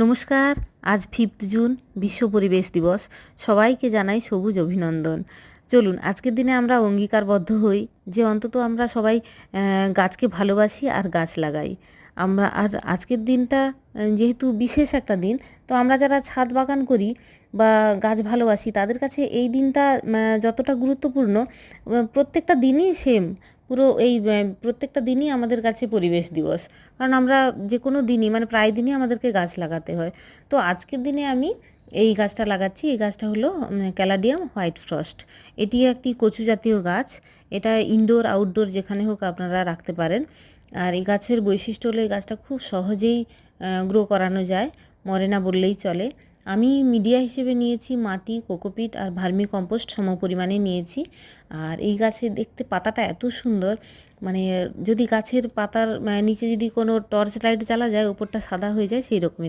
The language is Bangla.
নমস্কার। আজ 5th জুন বিশ্ব পরিবেশ দিবস। সবাইকে জানাই সবুজ অভিনন্দন। চলুন আজকের দিনে আমরা অঙ্গীকারবদ্ধ হই যে অন্তত আমরা সবাই গাছকে ভালোবাসি আর গাছ লাগাই। আমরা আর আজকের দিনটা যেহেতু বিশেষ একটা দিন, তো আমরা যারা ছাদ বাগান করি বা গাছ ভালোবাসি তাদের কাছে এই দিনটা যতটা গুরুত্বপূর্ণ, প্রত্যেকটা দিনই সেম। পুরো এই প্রত্যেকটা দিনই আমাদের কাছে পরিবেশ দিবস। কারণ আমরা যে কোনো দিনই প্রায় দিনই আমাদেরকে গাছ লাগাতে হয়। তো আজকের দিনে আমি এই গাছটা লাগাচ্ছি। এই গাছটা হলো ক্যালাডিয়াম হোয়াইট ফ্রস্ট। এটি একটি কচু জাতীয় গাছ। এটা ইনডোর আউটডোর যেখানে হোক আপনারা রাখতে পারেন। আর এই গাছের বৈশিষ্ট্য হলো এই গাছটা খুব সহজেই গ্রো করানো যায়, মরে না বললেই চলে। আমি মিডিয়া হিসেবে নিয়েছি মাটি, কোকোপিট আর ভার্মি কম্পোস্ট সমপরিমাণে নিয়েছি। আর এই গাছের দেখতে পাতাটা এত সুন্দর, যদি গাছের পাতার নিচে যদি কোনো টর্চ লাইট জ্বালা যায় উপরটা সাদা হয়ে যায় সেই রকমই